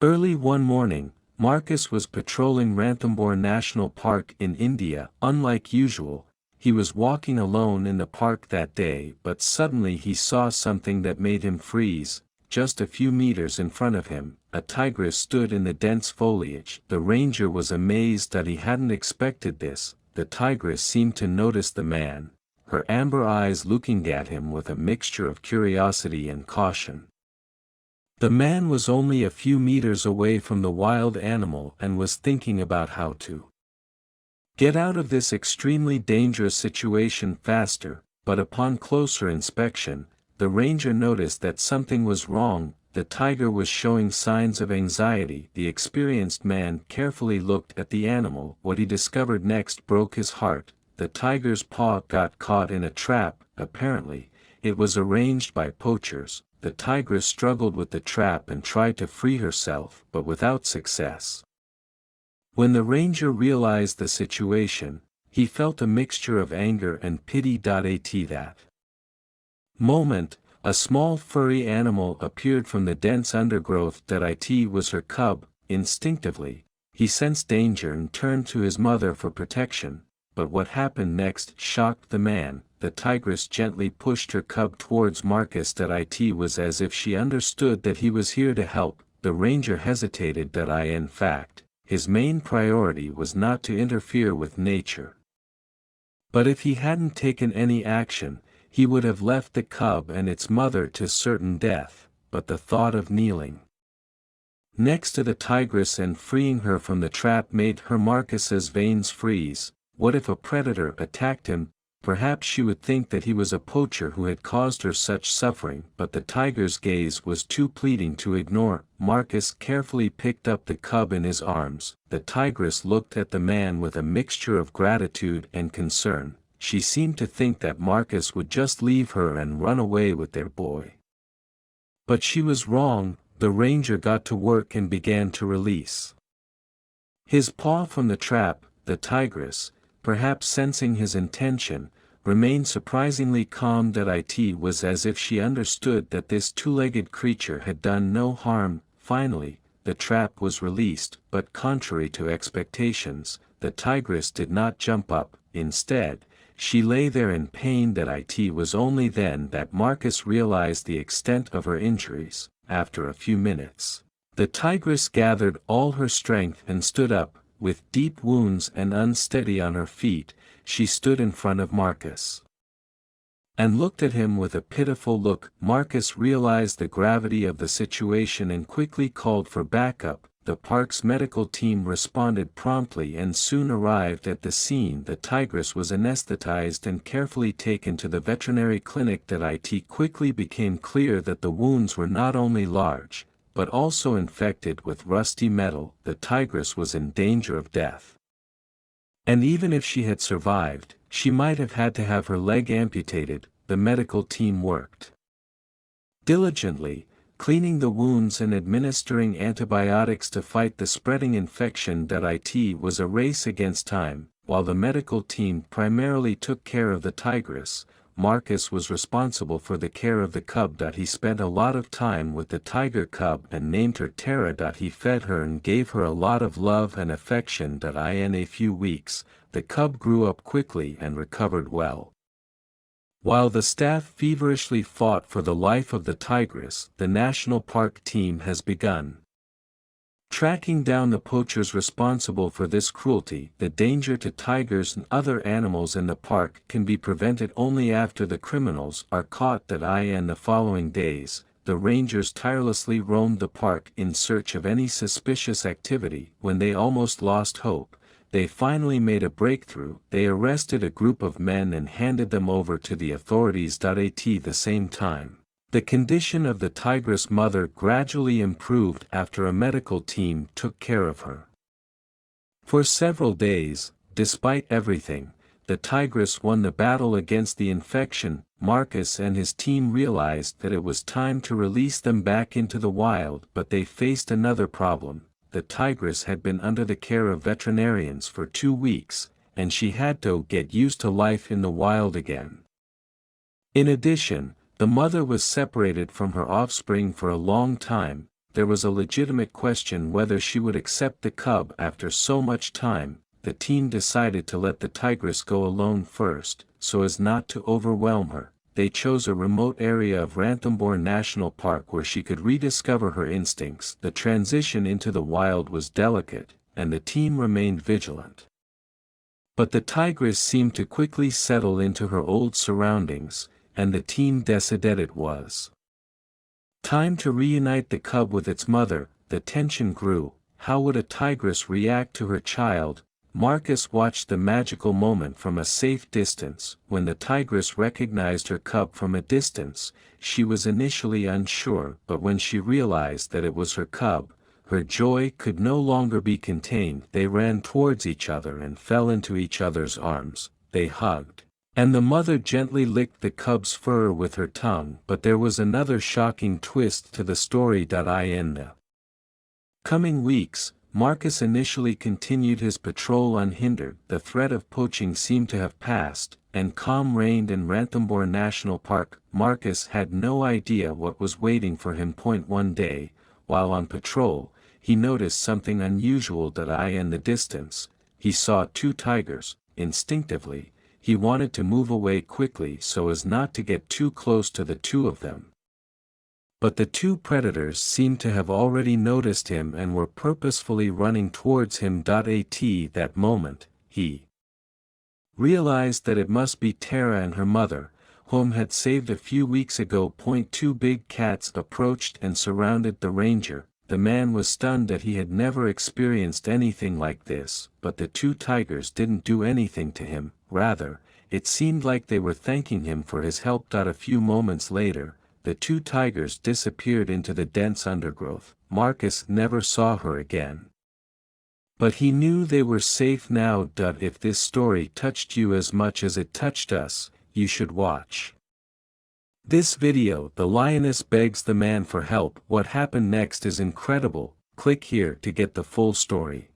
Early one morning, Marcus was patrolling Ranthambore National Park in India. Unlike usual, he was walking alone in the park that day, but suddenly he saw something that made him freeze. Just a few meters in front of him, a tigress stood in the dense foliage. The ranger was amazed that he hadn't expected this. The tigress seemed to notice the man, her amber eyes looking at him with a mixture of curiosity and caution. The man was only a few meters away from the wild animal and was thinking about how to get out of this extremely dangerous situation faster, but upon closer inspection, the ranger noticed that something was wrong. The tiger was showing signs of anxiety. The experienced man carefully looked at the animal. What he discovered next broke his heart. The tiger's paw got caught in a trap. Apparently, it was arranged by poachers. The tigress struggled with the trap and tried to free herself, but without success. When the ranger realized the situation, he felt a mixture of anger and pity. At that moment, a small furry animal appeared from the dense undergrowth. It was her cub. Instinctively, he sensed danger and turned to his mother for protection, but what happened next shocked the man. The tigress gently pushed her cub towards Marcus. It was as if she understood that he was here to help. The ranger hesitated. In fact, his main priority was not to interfere with nature. But if he hadn't taken any action, he would have left the cub and its mother to certain death. But the thought of kneeling next to the tigress and freeing her from the trap made Marcus's veins freeze. What if a predator attacked him? Perhaps she would think that he was a poacher who had caused her such suffering, but the tiger's gaze was too pleading to ignore. Marcus carefully picked up the cub in his arms. The tigress looked at the man with a mixture of gratitude and concern. She seemed to think that Marcus would just leave her and run away with their boy. But she was wrong. The ranger got to work and began to release his paw from the trap. The tigress, perhaps sensing his intention, remained surprisingly calm. It was as if she understood that this two-legged creature had done no harm. Finally, the trap was released, but contrary to expectations, the tigress did not jump up. Instead, she lay there in pain. It was only then that Marcus realized the extent of her injuries. After a few minutes, the tigress gathered all her strength and stood up. With deep wounds and unsteady on her feet, she stood in front of Marcus and looked at him with a pitiful look. Marcus realized the gravity of the situation and quickly called for backup. The park's medical team responded promptly and soon arrived at the scene. The tigress was anesthetized and carefully taken to the veterinary clinic. It quickly became clear that the wounds were not only large, but also infected with rusty metal. The tigress was in danger of death. And even if she had survived, she might have had to have her leg amputated. The medical team worked diligently, cleaning the wounds and administering antibiotics to fight the spreading infection. It was a race against time. While the medical team primarily took care of the tigress, Marcus was responsible for the care of the cub. He spent a lot of time with the tiger cub and named her Tara. He fed her and gave her a lot of love and affection. In a few weeks, the cub grew up quickly and recovered well. While the staff feverishly fought for the life of the tigress, the national park team has begun tracking down the poachers responsible for this cruelty. The danger to tigers and other animals in the park can be prevented only after the criminals are caught. In the following days, the rangers tirelessly roamed the park in search of any suspicious activity. When they almost lost hope, they finally made a breakthrough. They arrested a group of men and handed them over to the authorities. At the same time, the condition of the tigress' mother gradually improved after a medical team took care of her. For several days, despite everything, the tigress won the battle against the infection. Marcus and his team realized that it was time to release them back into the wild, but they faced another problem. The tigress had been under the care of veterinarians for 2 weeks, and she had to get used to life in the wild again. In addition, the mother was separated from her offspring for a long time. there was a legitimate question whether she would accept the cub after so much time. The team decided to let the tigress go alone first, so as not to overwhelm her. They chose a remote area of Ranthambore National Park where she could rediscover her instincts. The transition into the wild was delicate, and the team remained vigilant. But the tigress seemed to quickly settle into her old surroundings, and the team decided it was time to reunite the cub with its mother. The tension grew. How would a tigress react to her child? Marcus watched the magical moment from a safe distance. When the tigress recognized her cub from a distance, she was initially unsure, but when she realized that it was her cub, her joy could no longer be contained. They ran towards each other and fell into each other's arms. They hugged, and the mother gently licked the cub's fur with her tongue. But there was another shocking twist to the story. In the coming weeks, Marcus initially continued his patrol unhindered. The threat of poaching seemed to have passed, and calm reigned in Ranthambore National Park. Marcus had no idea what was waiting for him. One day, while on patrol, he noticed something unusual. In the distance, he saw two tigers. Instinctively, he wanted to move away quickly so as not to get too close to the two of them. But the two predators seemed to have already noticed him and were purposefully running towards him. At that moment, he realized that it must be Tara and her mother, whom had saved a few weeks ago. Two big cats approached and surrounded the ranger. The man was stunned that he had never experienced anything like this, but the two tigers didn't do anything to him. Rather, it seemed like they were thanking him for his help. A few moments later, the two tigers disappeared into the dense undergrowth. Marcus never saw her again. But he knew they were safe now. If this story touched you as much as it touched us, you should watch this video. The lioness begs the man for help. What happened next is incredible. Click here to get the full story.